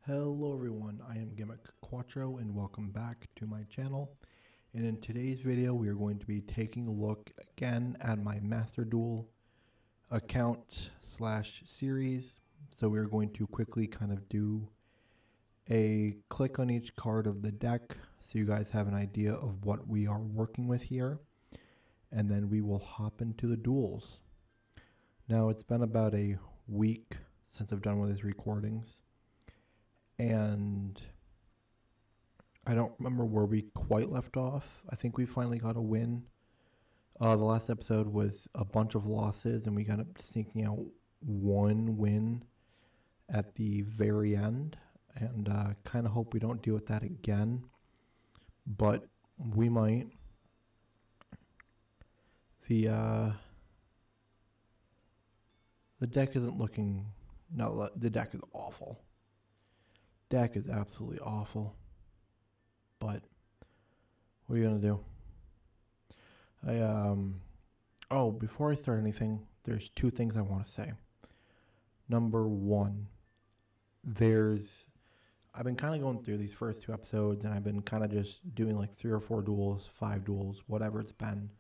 Hello everyone, I am Gimmick Quattro and welcome back to my channel. And in today's video we are going to be taking a look again at my Master Duel account slash series. So we are going to quickly kind of do a click on each card of the deck so you guys have an idea of what we are working with here. And then we will hop into the duels. Now it's been about a week since I've done one of these recordings. And I don't remember where we quite left off. I think we finally got a win. The last episode was a bunch of losses, and we got up sneaking out one win at the very end. And kind of hope we don't deal with that again. But we might. The deck isn't looking... No, the deck is awful. Deck is absolutely awful, but what are you gonna do? Before I start anything, there's two things I want to say. Number one, I've been kind of going through these first two episodes, and I've been kind of just doing like 3 or 4 duels, 5 duels, whatever it's been.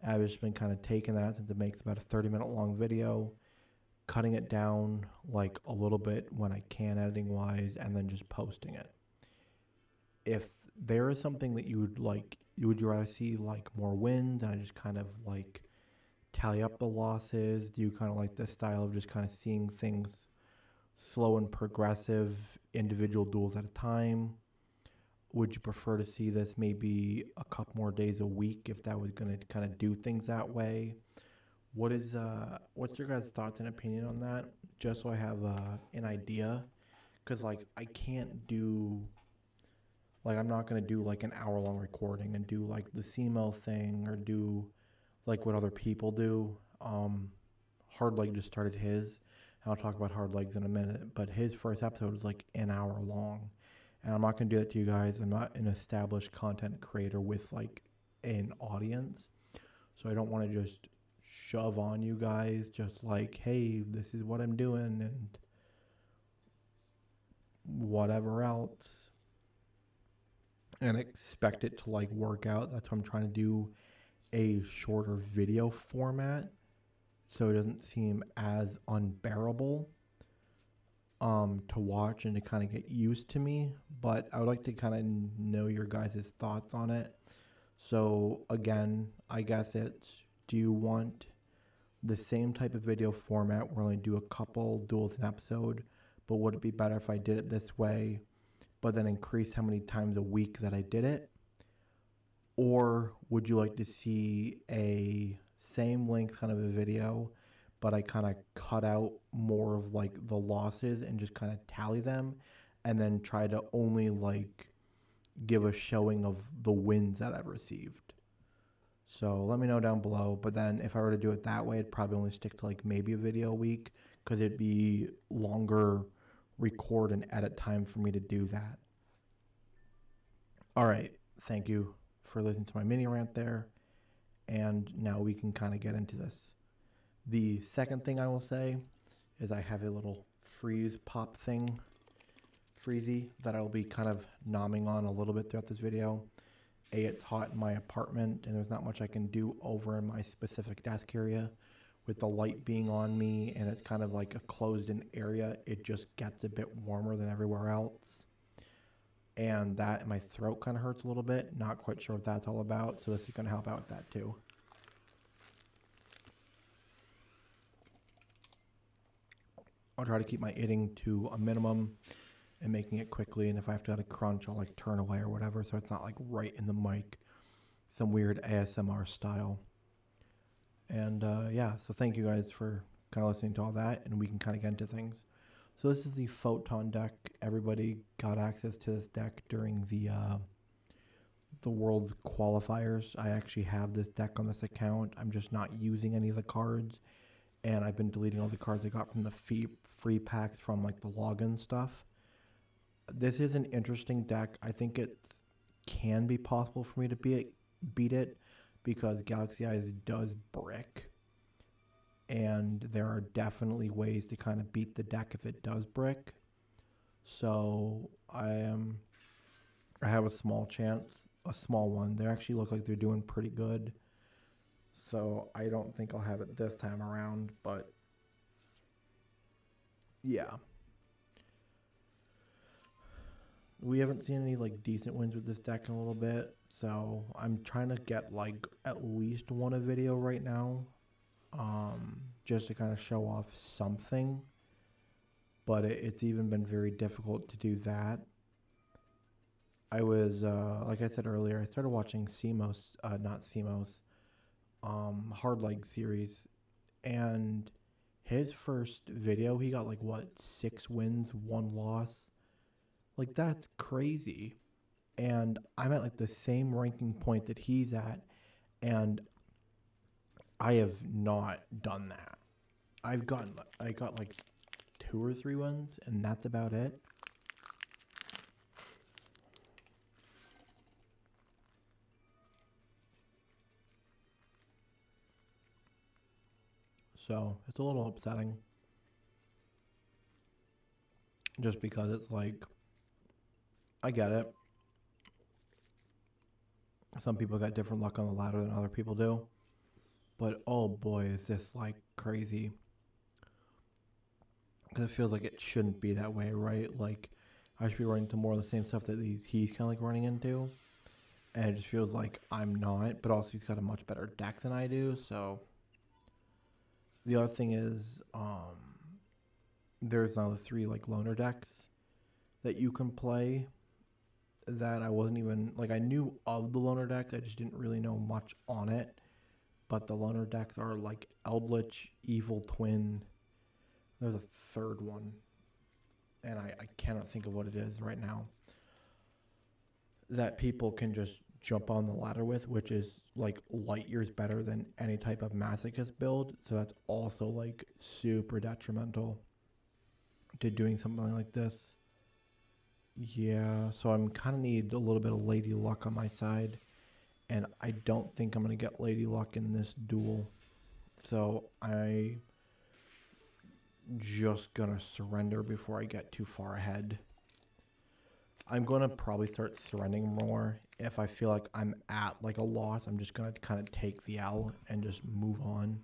I've just been kind of taking that, since it makes about a 30-minute long video, cutting it down like a little bit when I can editing wise, and then just posting it. If there is something that you would rather see like more wins, and I just kind of like tally up the losses? Do you kind of like the style of just kind of seeing things slow and progressive, individual duels at a time? Would you prefer to see this maybe a couple more days a week if that was going to kind of do things that way? What's your guys' thoughts and opinion on that? Just so I have an idea, because like I can't do, like I'm not gonna do like an hour-long recording and do like the CMO thing or do like what other people do. Hard Leg just started his, and I'll talk about Hard Legs in a minute. But his first episode was like an hour long, and I'm not gonna do that to you guys. I'm not an established content creator with like an audience, so I don't want to just shove on you guys just like, hey, this is what I'm doing and whatever else, and expect it to like work out. That's why I'm trying to do a shorter video format so it doesn't seem as unbearable to watch and to kind of get used to me. But I would like to kind of know your guys' thoughts on it. So again, I guess it's, do you want the same type of video format where I only do a couple duels an episode, but would it be better if I did it this way, but then increase how many times a week that I did it? Or would you like to see a same length kind of a video, but I kind of cut out more of like the losses and just kind of tally them, and then try to only like give a showing of the wins that I've received? So let me know down below. But then if I were to do it that way, it'd probably only stick to like maybe a video a week, because it'd be longer record and edit time for me to do that. All right. Thank you for listening to my mini rant there. And now we can kind of get into this. The second thing I will say is I have a little freeze pop thing, freezy, that I will be kind of nomming on a little bit throughout this video. It's hot in my apartment, and there's not much I can do over in my specific desk area. With the light being on me, and it's kind of like a closed-in area, it just gets a bit warmer than everywhere else. And that, my throat kind of hurts a little bit. Not quite sure what that's all about, so this is going to help out with that too. I'll try to keep my eating to a minimum and making it quickly, and if I have to crunch, I'll like turn away or whatever, so it's not like right in the mic, some weird ASMR style. And yeah, so thank you guys for kind of listening to all that, and we can kind of get into things. So this is the Photon deck. Everybody got access to this deck during the World Qualifiers. I actually have this deck on this account. I'm just not using any of the cards, and I've been deleting all the cards I got from the free packs from like the login stuff. This is an interesting deck. I think it can be possible for me to beat it because Galaxy Eyes does brick. And there are definitely ways to kind of beat the deck if it does brick. So I have a small chance, a small one. They actually look like they're doing pretty good. So I don't think I'll have it this time around, but yeah. We haven't seen any like decent wins with this deck in a little bit, so I'm trying to get like at least one a video right now, just to kind of show off something. But it's even been very difficult to do that. I was like I said earlier, I started watching CMOS, not CMOS, Hard Leg series, and his first video he got like what 6 wins, 1 loss. Like that's crazy. And I'm at like the same ranking point that he's at, and I have not done that. I got like 2 or 3 wins, and that's about it. So it's a little upsetting, just because it's like I get it. Some people got different luck on the ladder than other people do, but oh boy, is this like crazy. Because it feels like it shouldn't be that way, right? Like I should be running into more of the same stuff that he's kind of like running into, and it just feels like I'm not. But also, he's got a much better deck than I do. So the other thing is, there's now the 3 like loner decks that you can play. That I wasn't even like I knew of the loner deck. I just didn't really know much on it. But the loner decks are like Eldritch, Evil Twin. There's a third one, and I cannot think of what it is right now. That people can just jump on the ladder with, which is like light years better than any type of masochist build. So that's also like super detrimental to doing something like this. Yeah, so I'm kind of need a little bit of Lady Luck on my side, and I don't think I'm gonna get Lady Luck in this duel. So I just gonna surrender before I get too far ahead. I'm gonna probably start surrendering more if I feel like I'm at like a loss. I'm just gonna kind of take the L and just move on.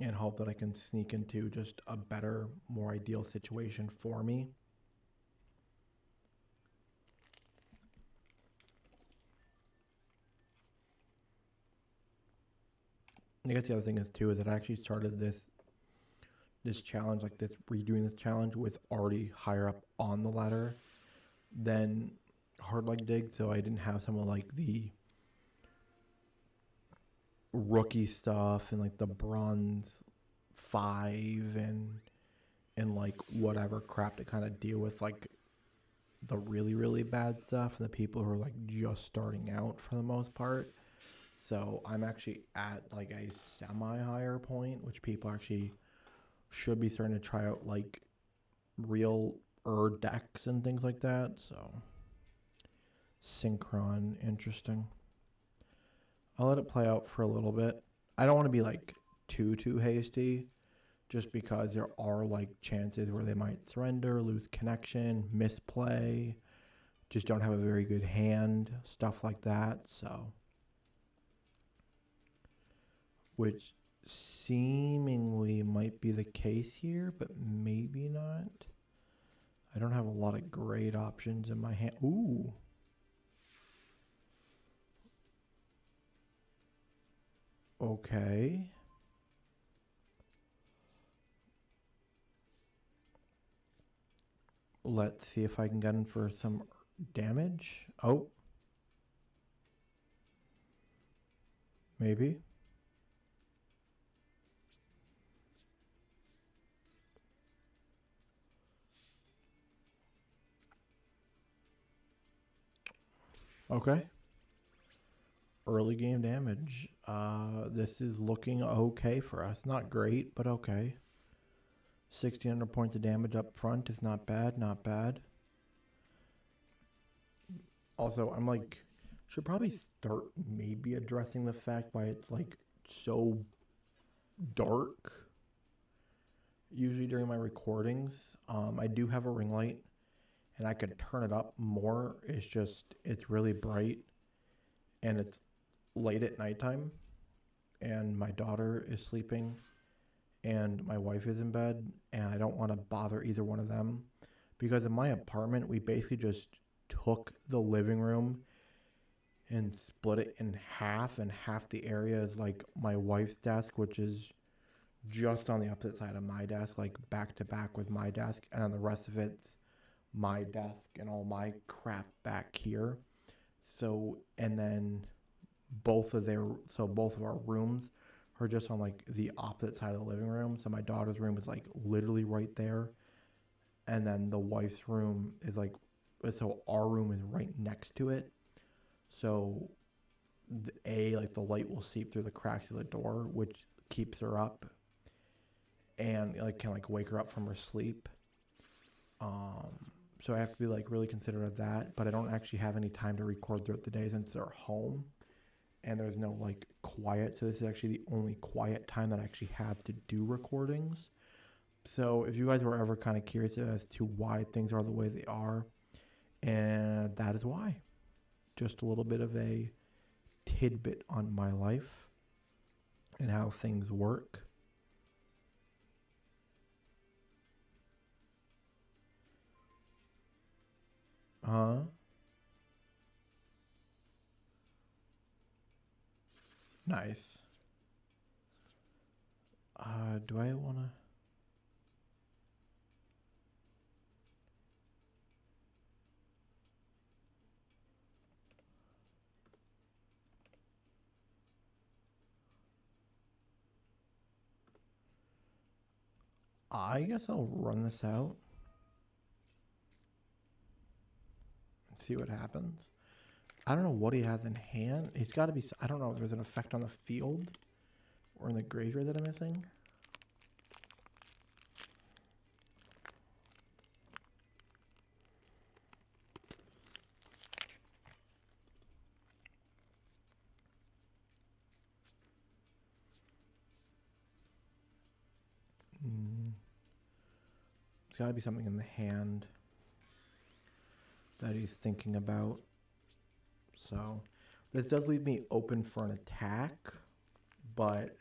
And hope that I can sneak into just a better, more ideal situation for me. I guess the other thing is too is that I actually started this challenge, like this redoing this challenge with already higher up on the ladder than Hard Leg Dig, so I didn't have some of like the rookie stuff and like the bronze 5 and like whatever crap to kind of deal with like the really really bad stuff and the people who are like just starting out for the most part. So I'm actually at like a semi higher point, which people actually should be starting to try out like real decks and things like that. So Synchron, interesting. I'll let it play out for a little bit. I don't want to be like too hasty, just because there are like chances where they might surrender, lose connection, misplay, just don't have a very good hand, stuff like that. So, which seemingly might be the case here, but maybe not. I don't have a lot of great options in my hand. Ooh. Okay. Let's see if I can get in for some damage. Oh. Maybe. Okay. Early game damage. This is looking okay for us. Not great, but okay. 1,600 points of damage up front is not bad, not bad. Also, I'm like, should probably start maybe addressing the fact why it's like so dark usually during my recordings. I do have a ring light and I could turn it up more. It's really bright and it's late at nighttime and my daughter is sleeping and my wife is in bed and I don't want to bother either one of them because in my apartment we basically just took the living room and split it in half, and half the area is like my wife's desk, which is just on the opposite side of my desk, like back to back with my desk, and then the rest of it's my desk and all my crap back here. So, and then both of our rooms are just on like the opposite side of the living room. So my daughter's room is like literally right there, and then the wife's room is like, so our room is right next to it. So, like the light will seep through the cracks of the door, which keeps her up, and like can like wake her up from her sleep. So I have to be like really considerate of that. But I don't actually have any time to record throughout the day since they're home, and there's no like quiet. So this is actually the only quiet time that I actually have to do recordings. So if you guys were ever kind of curious as to why things are the way they are, and that is why. Just a little bit of a tidbit on my life and how things work. Nice. Do I want to? I guess I'll run this out and see what happens. I don't know what he has in hand. He's got to be. I don't know if there's an effect on the field or in the graveyard that I'm missing. There's got to be something in the hand that he's thinking about. So this does leave me open for an attack, but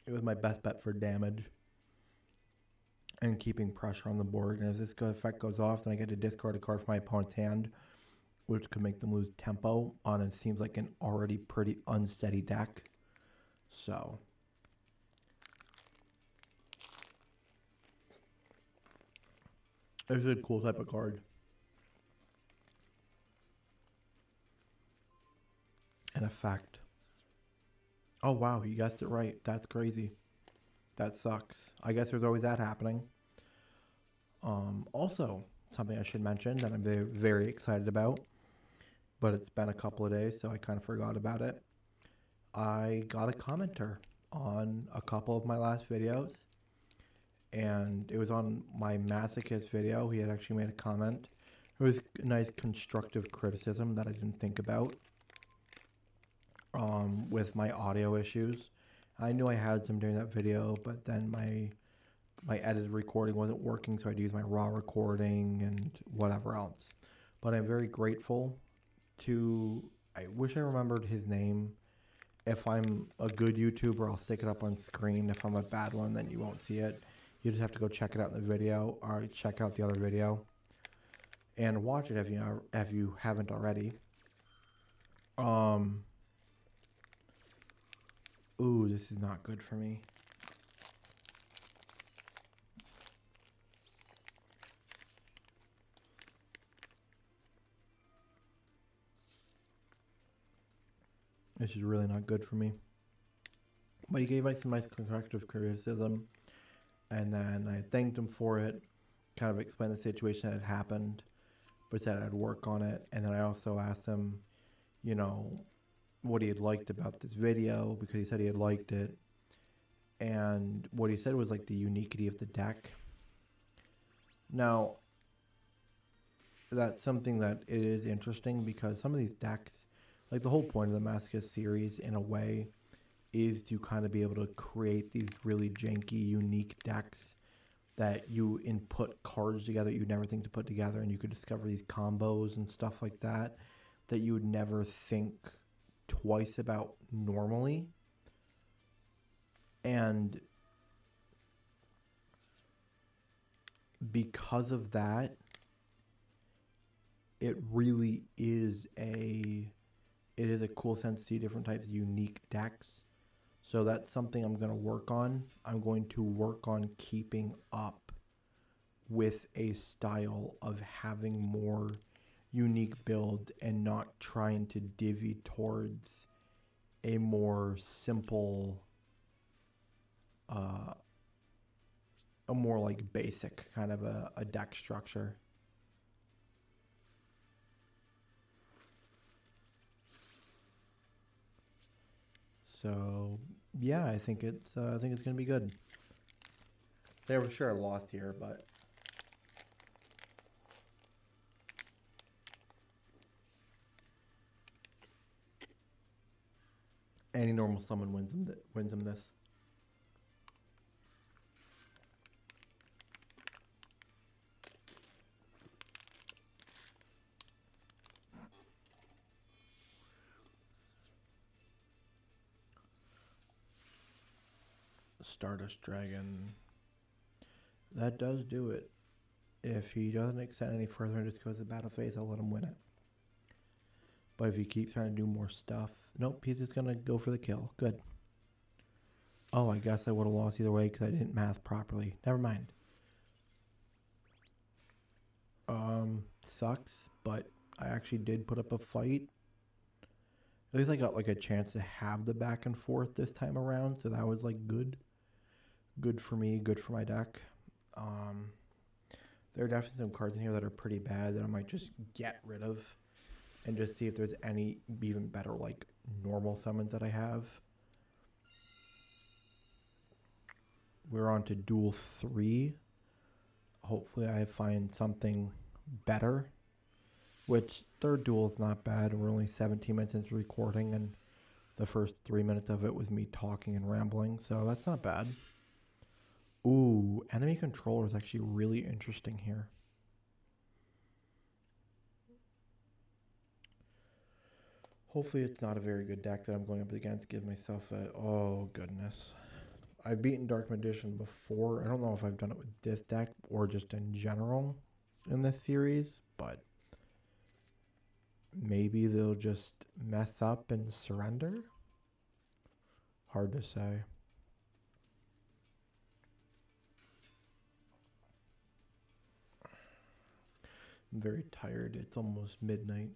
it was my best bet for damage and keeping pressure on the board. And if this effect goes off, then I get to discard a card from my opponent's hand, which could make them lose tempo on it seems like an already pretty unsteady deck. So it's a cool type of card. An effect. Oh wow, you guessed it right. That's crazy. That sucks. I guess there's always that happening. Also, something I should mention that I'm very, very excited about, but it's been a couple of days, so I kind of forgot about it. I got a commenter on a couple of my last videos, and it was on my Masochist video. He had actually made a comment. It was a nice constructive criticism that I didn't think about with my audio issues. I knew I had some during that video, but then my edited recording wasn't working, so I'd use my raw recording and whatever else. But I'm very grateful to, I wish I remembered his name. If I'm a good YouTuber, I'll stick it up on screen. If I'm a bad one, then you won't see it. You just have to go check it out in the video, or check out the other video and watch it if you haven't already. Ooh, this is not good for me. This is really not good for me. But he gave me some nice constructive criticism, and then I thanked him for it, kind of explained the situation that had happened, but said I'd work on it. And then I also asked him, what he had liked about this video, because he said he had liked it. And what he said was like the uniquity of the deck. Now, that's something that it is interesting because some of these decks, like the whole point of the Masochist series, in a way, is to kind of be able to create these really janky, unique decks that you input cards together you'd never think to put together, and you could discover these combos and stuff like that that you would never think twice about normally. And because of that, it really is a cool sense to see different types of unique decks. So that's something I'm going to work on. I'm going to work on keeping up with a style of having more unique build and not trying to divvy towards a more simple, a more like basic kind of a deck structure. So yeah, I think it's gonna be good. They were sure lost here, but any normal summon wins them this. Stardust Dragon. That does do it. If he doesn't extend any further and just goes to battle phase, I'll let him win it. But if he keeps trying to do more stuff, nope, he's just gonna go for the kill. Good. Oh, I guess I would have lost either way because I didn't math properly. Never mind. Sucks, but I actually did put up a fight. At least I got like a chance to have the back and forth this time around, so that was like good. Good for me, good for my deck. There are definitely some cards in here that are pretty bad that I might just get rid of and just see if there's any even better like normal summons that I have. We're on to Duel 3. Hopefully I find something better. Which, third duel is not bad. We're only 17 minutes into recording, and the first 3 minutes of it was me talking and rambling, so that's not bad. Ooh, enemy controller is actually really interesting here. Hopefully it's not a very good deck that I'm going up against. Give myself a... Oh, goodness. I've beaten Dark Magician before. I don't know if I've done it with this deck or just in general in this series, but maybe they'll just mess up and surrender? Hard to say. I'm very tired. It's almost midnight.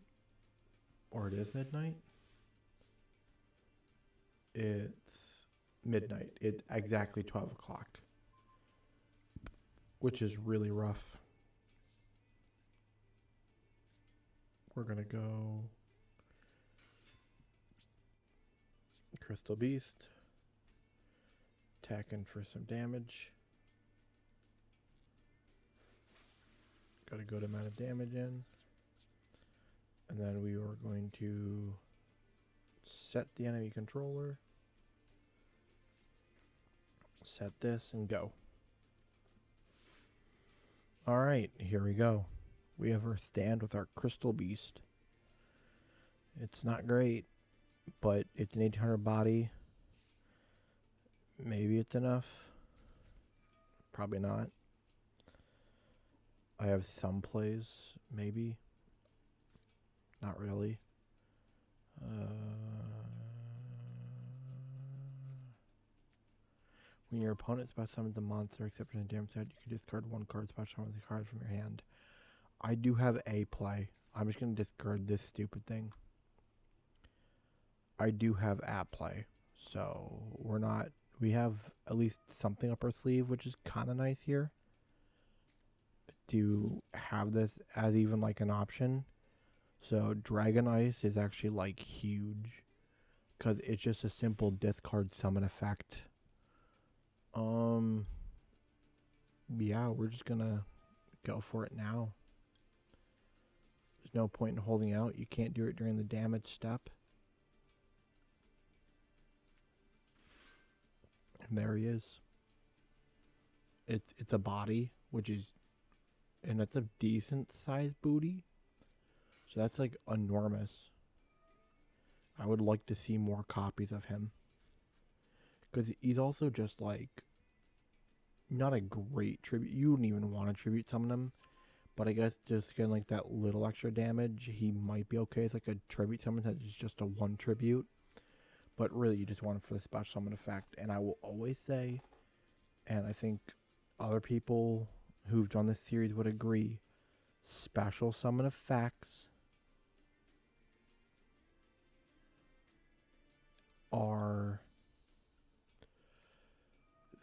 Or it is midnight? It's midnight. It's exactly 12 o'clock. Which is really rough. We're going to go Crystal Beast. Attacking for some damage. Got a good amount of damage in. And then we are going to set the enemy controller. Set this and go. Alright, here we go. We have our stand with our Crystal Beast. It's not great, but it's an 1800 body. Maybe it's enough. Probably not. I have some plays, maybe. Not really. When your opponent spell summons a monster except in a damage set, you can discard one card, special summon the card from your hand. I do have a play. I'm just going to discard this stupid thing. I do have a play. So we have at least something up our sleeve, which is kind of nice here. To have this as even like an option. So Dragon Ice is actually like huge. Because it's just a simple discard summon effect. Yeah, we're just gonna go for it now. There's no point in holding out. You can't do it during the damage step. And there he is. It's a body, which is, and it's a decent sized booty. So that's like enormous. I would like to see more copies of him. Because he's also just like, not a great tribute. You wouldn't even want to tribute summon him. But I guess just getting like that little extra damage, he might be okay. It's like a tribute summon that is just a 1 tribute. But really, you just want him for the special summon effect. And I will always say, and I think other people who've done this series would agree, special summon effects are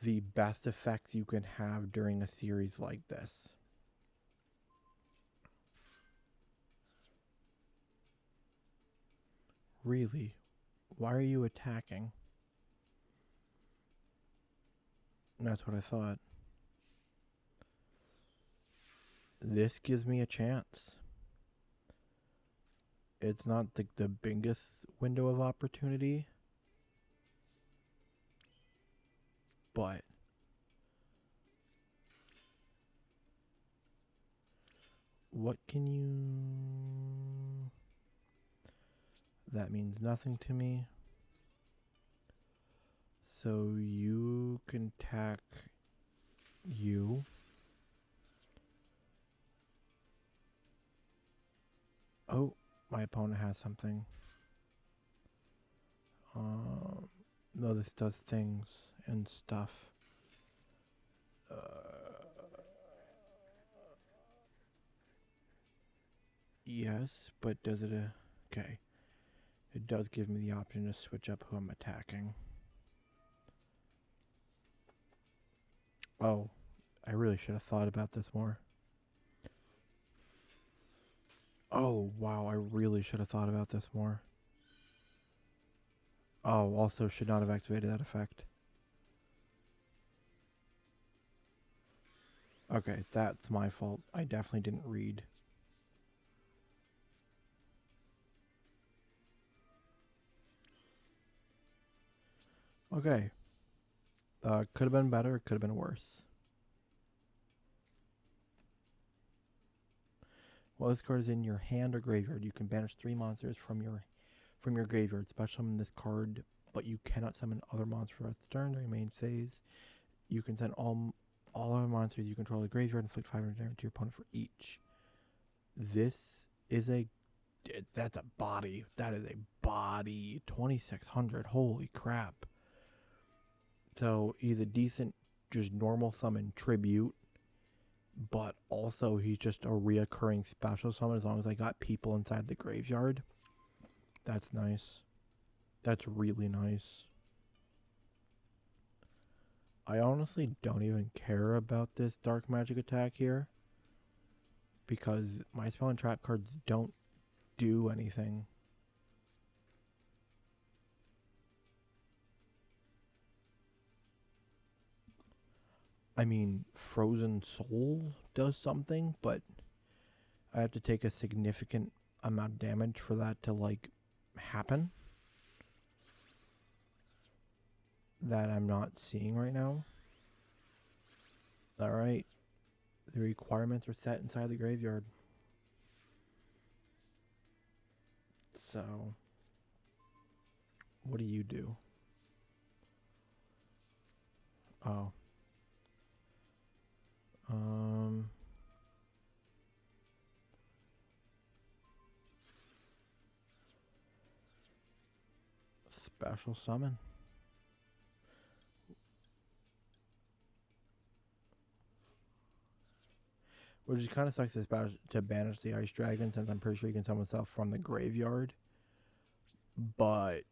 the best effects you can have during a series like this. Really? Why are you attacking? That's what I thought. This gives me a chance. It's not the biggest window of opportunity, but what can you... That means nothing to me. So you can attack you. Oh, my opponent has something. No, this does things and stuff. Yes, but does it... okay. It does give me the option to switch up who I'm attacking. Oh, I really should have thought about this more. Oh, wow, I really should have thought about this more. Oh, also should not have activated that effect. Okay, that's my fault. I definitely didn't read. Okay. Could have been better, could have been worse. While this card is in your hand or graveyard, you can banish 3 monsters from your graveyard. Special summon this card, but you cannot summon other monsters for the turn during main phase. You can send all other monsters you control to the graveyard and inflict 500 damage to your opponent for each. This is that's a body. That is a body. 2600. Holy crap. So he's a decent, just normal summon tribute. But also, he's just a reoccurring special summon as long as I got people inside the graveyard. That's nice. That's really nice. I honestly don't even care about this dark magic attack here, because my spell and trap cards don't do anything. I mean, Frozen Soul does something, but I have to take a significant amount of damage for that to, like, happen. That I'm not seeing right now. Alright. The requirements are set inside the graveyard. So, what do you do? Oh. Special summon. Which is kind of sucks to banish the Ice Dragon, since I'm pretty sure you can summon stuff from the graveyard. But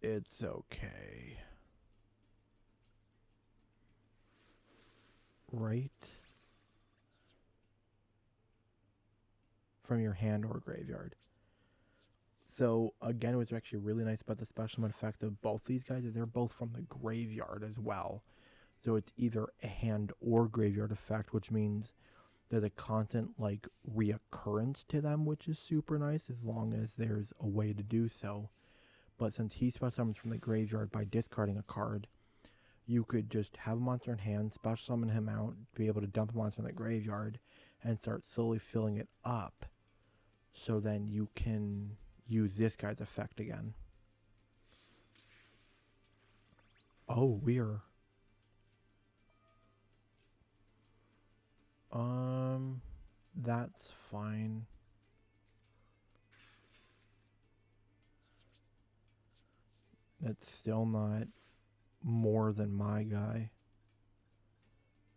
it's okay. Right? From your hand or graveyard. So, again, what's actually really nice about the special summon effect of both these guys is they're both from the graveyard as well. So it's either a hand or graveyard effect, which means there's a constant like reoccurrence to them, which is super nice as long as there's a way to do so. But since he special summons from the graveyard by discarding a card, you could just have a monster in hand, special summon him out, be able to dump a monster in the graveyard, and start slowly filling it up. So then you can use this guy's effect again. Oh, we're... That's fine. That's still not more than my guy.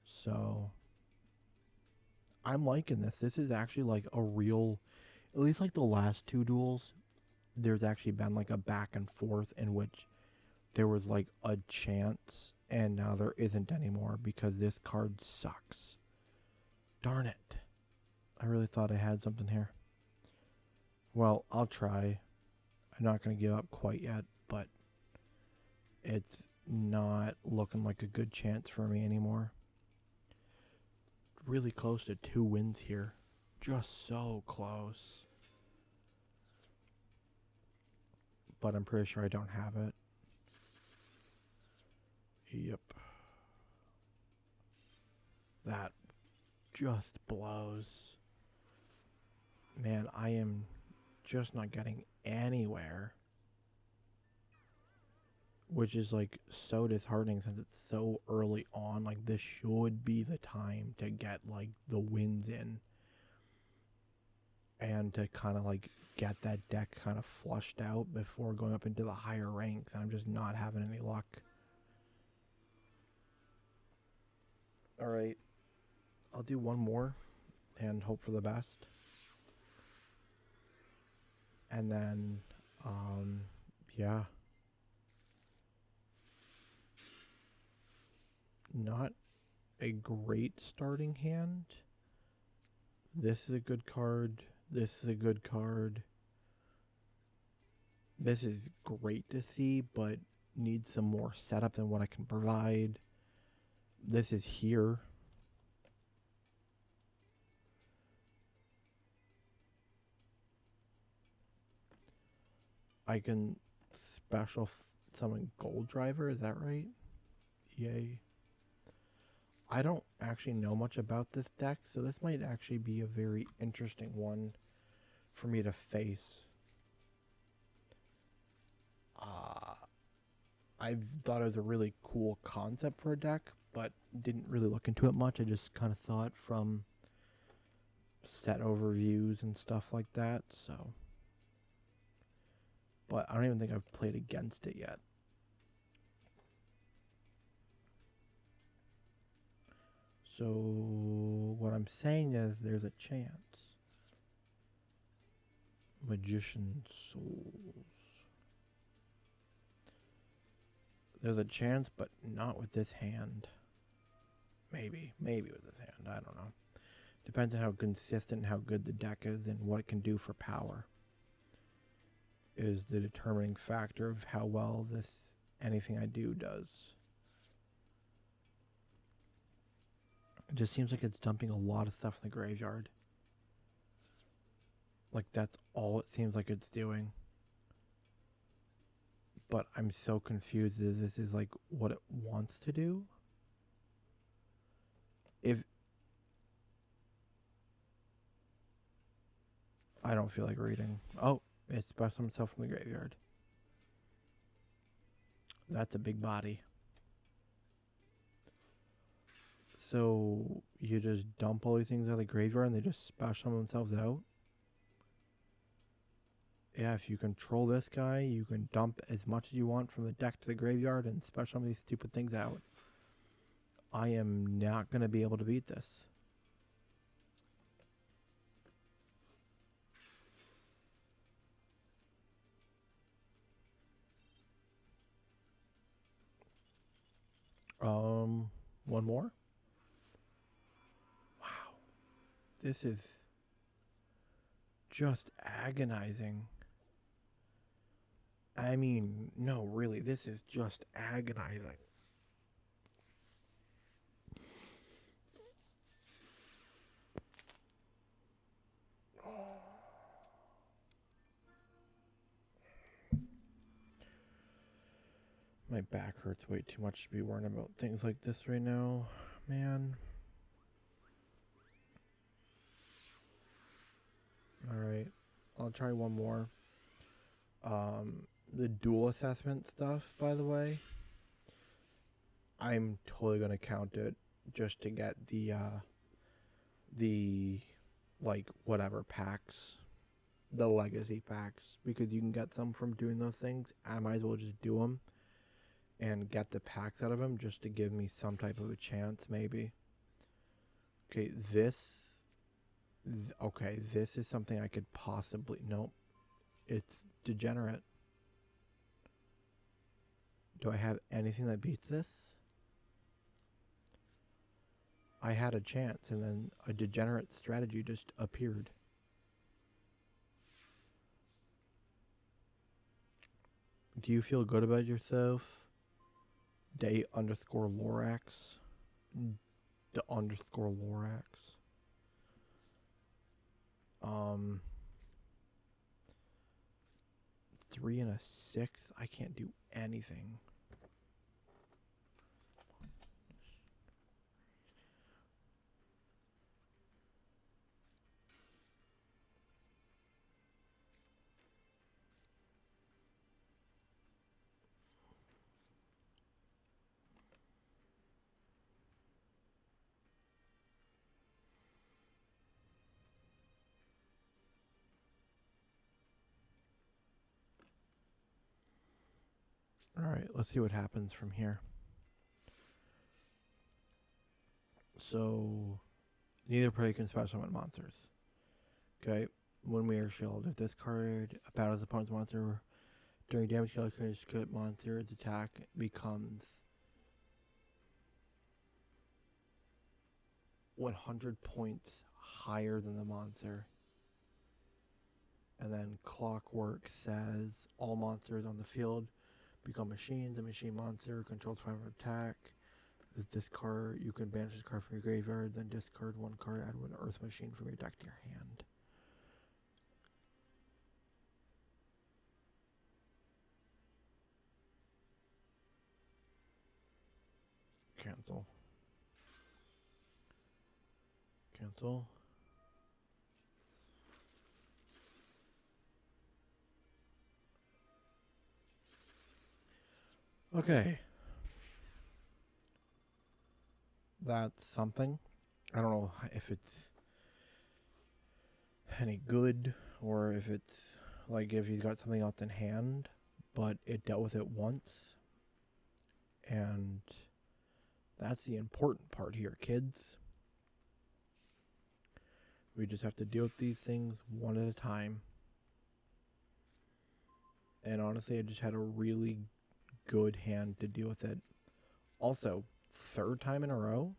So I'm liking this. This is actually like a real, at least like the last two duels, there's actually been like a back and forth in which there was like a chance, and now there isn't anymore because this card sucks. Darn it. I really thought I had something here. Well, I'll try. I'm not going to give up quite yet, but it's not looking like a good chance for me anymore. Really close to 2 wins here. Just so close. But I'm pretty sure I don't have it. Yep. That just blows. Man, I am just not getting anywhere. Which is like so disheartening since it's so early on. Like this should be the time to get like the wins in. And to kind of like get that deck kind of flushed out before going up into the higher ranks. And I'm just not having any luck. Alright. I'll do one more and hope for the best. And then, yeah. Not a great starting hand. This is a good card. This is a good card. This is great to see, but needs some more setup than what I can provide. This is here. I can special summon Gold Driver, is that right? Yay. I don't actually know much about this deck, so this might actually be a very interesting one for me to face. I thought it was a really cool concept for a deck, but didn't really look into it much. I just kind of saw it from set overviews and stuff like that, so. But I don't even think I've played against it yet. So what I'm saying is there's a chance. Magician Souls. There's a chance, but not with this hand. Maybe with this hand. I don't know. Depends on how consistent, how good the deck is, and what it can do for power. Is the determining factor of how well this anything I do does. It just seems like it's dumping a lot of stuff in the graveyard. Like that's all it seems like it's doing. But I'm so confused if this is like what it wants to do. If I don't feel like reading. Oh, it special himself from the graveyard. That's a big body. So you just dump all these things out of the graveyard and they just special themselves out? Yeah, if you control this guy, you can dump as much as you want from the deck to the graveyard and special these stupid things out. I am not going to be able to beat this. One more? Wow. This is just agonizing. I mean, no, really, this is just agonizing. My back hurts way too much to be worrying about things like this right now, man. Alright, I'll try one more. The dual assessment stuff, by the way, I'm totally gonna count it just to get the like whatever packs, the legacy packs, because you can get some from doing those things. I might as well just do them and get the packs out of them just to give me some type of a chance, maybe. Okay, this is something I could possibly... Nope. It's degenerate. Do I have anything that beats this? I had a chance, and then a degenerate strategy just appeared. Do you feel good about yourself? Day_Lorax. The_Lorax. 3 and a 6. I can't do anything. Alright, let's see what happens from here. So, neither player can special summon monsters. Okay, when we are shielded, if this card battles opponent's monster during damage calculation, monster's attack becomes 100 points higher than the monster. And then Clockwork says all monsters on the field become machines. A machine monster controls 5 attack. With this card, you can banish this card from your graveyard, then discard one card, add one earth machine from your deck to your hand. Cancel. Cancel. Okay. That's something. I don't know if it's any good or if it's like if he's got something else in hand, but it dealt with it once. And that's the important part here, kids. We just have to deal with these things one at a time. And honestly, I just had a really good hand to deal with it. Also, 3rd time in a row.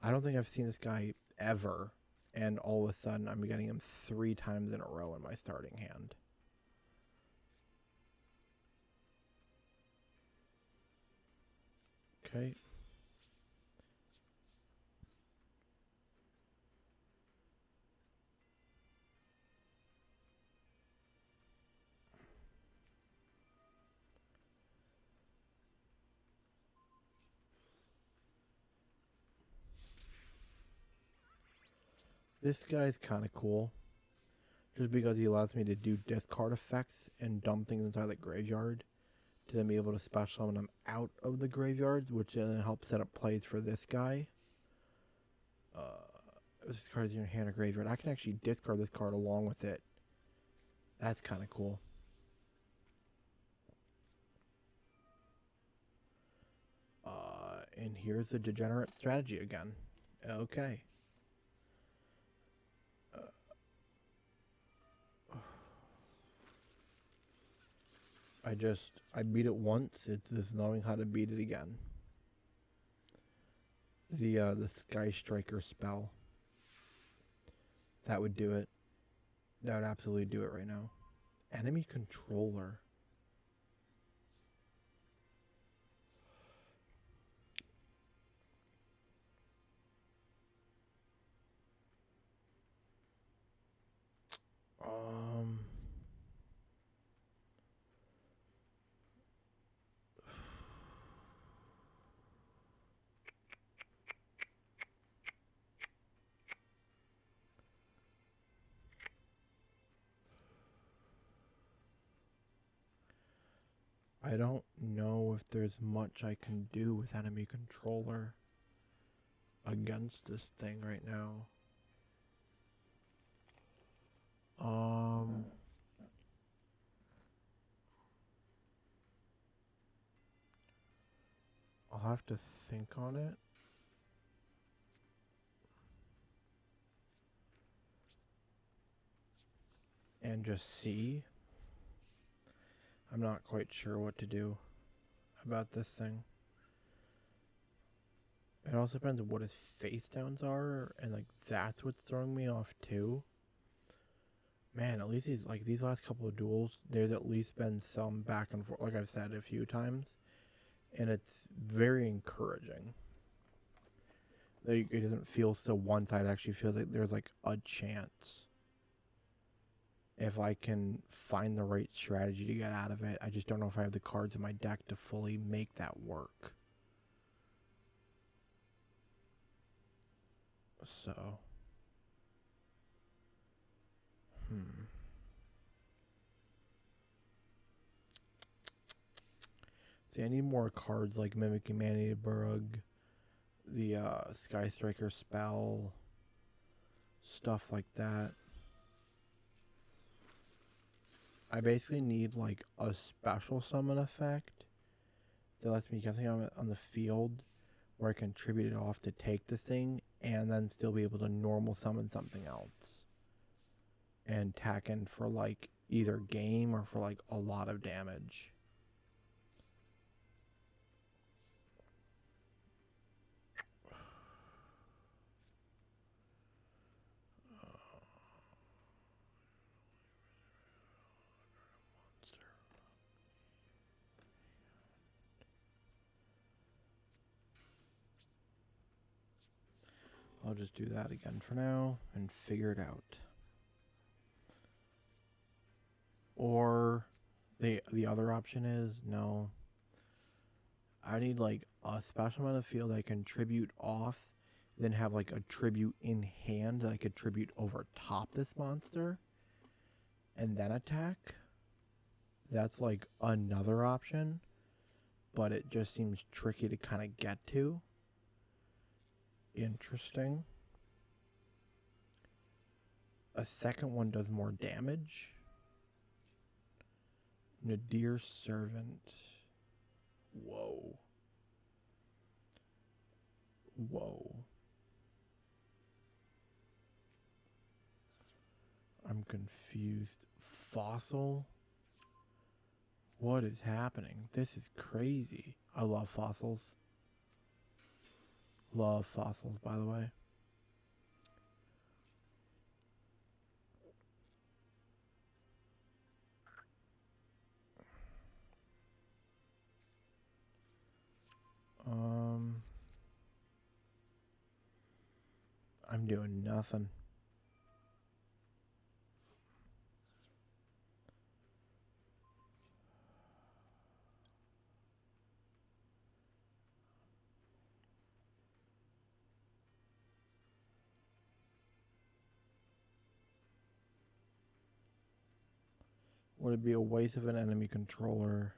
I don't think I've seen this guy ever. And all of a sudden, I'm getting him 3 times in a row in my starting hand. Okay. This guy's kind of cool. Just because he allows me to do discard effects and dump things inside the graveyard to then be able to special summon them out of the graveyard, which then helps set up plays for this guy. This card is in your hand or graveyard. I can actually discard this card along with it. That's kind of cool. And here's the degenerate strategy again. Okay. I beat it once. It's just knowing how to beat it again. The Sky Striker spell. That would do it. That would absolutely do it right now. Enemy controller. I don't know if there's much I can do with enemy controller against this thing right now. I'll have to think on it. And just see. I'm not quite sure what to do about this thing. It also depends on what his face downs are, and like that's what's throwing me off too. Man, at least these last couple of duels, there's at least been some back and forth, like I've said a few times, and it's very encouraging. Like, it doesn't feel so one side. It actually feels like there's like a chance. If I can find the right strategy to get out of it, I just don't know if I have the cards in my deck to fully make that work. So, See, I need more cards like Mimicking Man-Eater Bug, the Sky Striker spell, stuff like that. I basically need like a special summon effect that lets me get something on the field where I contribute it off to take this thing and then still be able to normal summon something else and tack in for like either game or for like a lot of damage. I'll just do that again for now and figure it out. Or the other option is no. I need like a special amount of field that I contribute off, then have like a tribute in hand that I could tribute over top this monster and then attack. That's like another option, but it just seems tricky to kind of get to. Interesting. A second one does more damage. Nadir Servant. Whoa. I'm confused. Fossil? What is happening? This is crazy. I love fossils. Love fossils, by the way. I'm doing nothing. Would it be a waste of an enemy controller?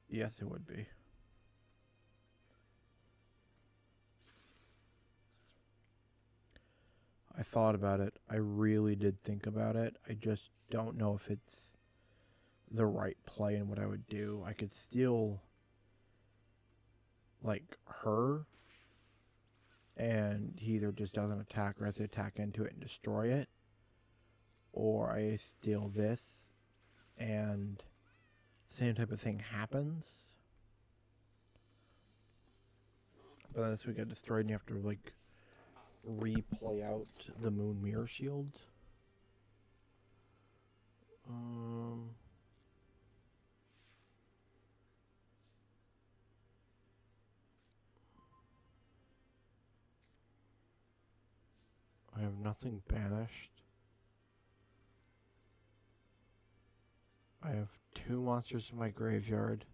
Yes, it would be. I thought about it. I really did think about it. I just don't know if it's the right play and what I would do. I could steal like her, and he either just doesn't attack or has to attack into it and destroy it, or I steal this and same type of thing happens, but then this would get destroyed and you have to like replay out the Moon Mirror Shield. I have nothing banished. I have 2 monsters in my graveyard.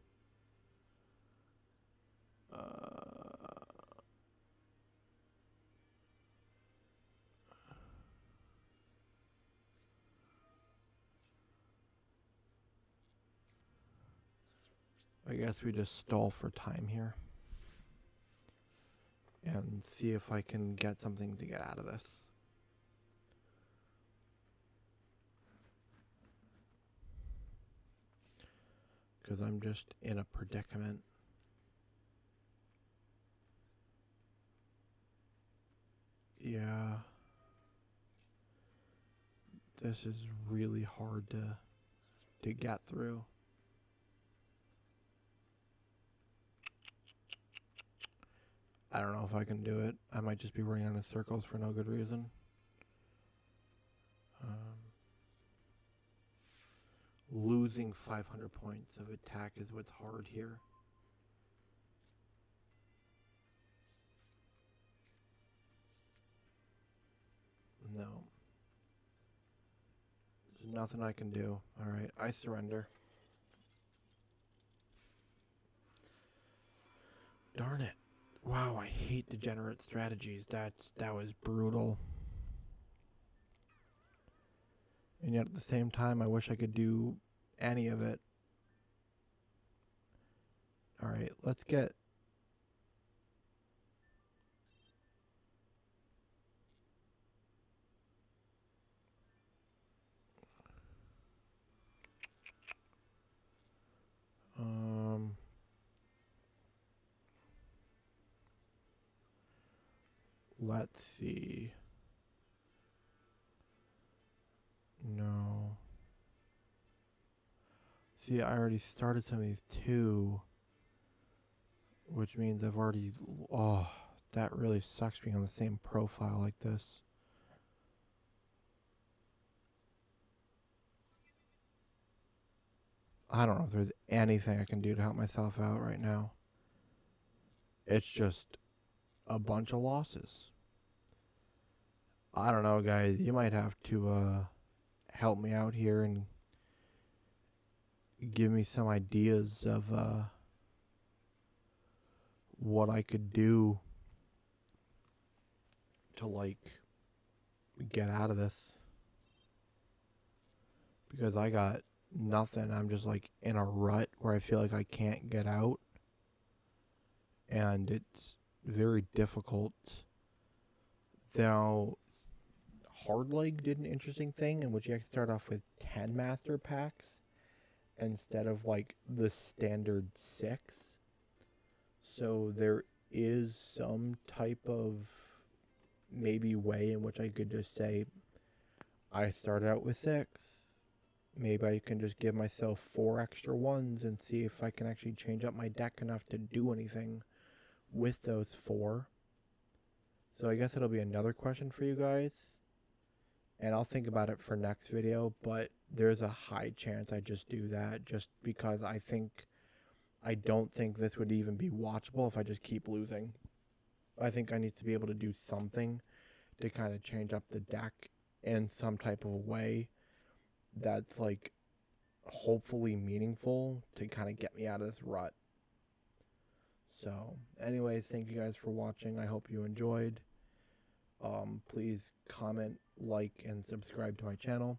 I guess we just stall for time here and see if I can get something to get out of this. Because I'm just in a predicament. Yeah. This is really hard to get through. I don't know if I can do it. I might just be running out of circles for no good reason. Losing 500 points of attack is what's hard here. No. There's nothing I can do. Alright, I surrender. Darn it. Wow, I hate degenerate strategies. That was brutal. And yet at the same time, I wish I could do any of it. Alright, let's get... Let's see. No. See, I already started some of these too. Which means I've already... Oh, that really sucks being on the same profile like this. I don't know if there's anything I can do to help myself out right now. It's just a bunch of losses. I don't know, guys. You might have to help me out here and give me some ideas of what I could do to, like, get out of this. Because I got nothing. I'm just, like, in a rut where I feel like I can't get out. And it's very difficult. Now, Hard Leg did an interesting thing in which you actually start off with 10 master packs instead of, like, the standard 6. So there is some type of maybe way in which I could just say, I started out with 6. Maybe I can just give myself 4 extra ones and see if I can actually change up my deck enough to do anything with those 4. So I guess it'll be another question for you guys. And I'll think about it for next video, but there's a high chance I just do that just because I don't think this would even be watchable if I just keep losing. I think I need to be able to do something to kind of change up the deck in some type of way that's, like, hopefully meaningful to kind of get me out of this rut. So, anyways, thank you guys for watching. I hope you enjoyed. Please comment, like, and subscribe to my channel.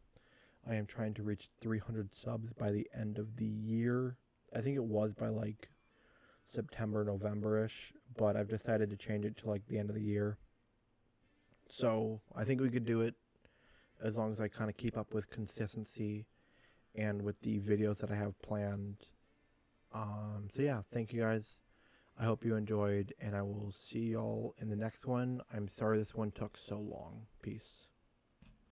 I am trying to reach 300 subs by the end of the year. I think it was by, like, September, November-ish, but I've decided to change it to, like, the end of the year. So I think we could do it as long as I kind of keep up with consistency and with the videos that I have planned. So yeah, thank you guys. I hope you enjoyed, and I will see y'all in the next one. I'm sorry this one took so long. Peace.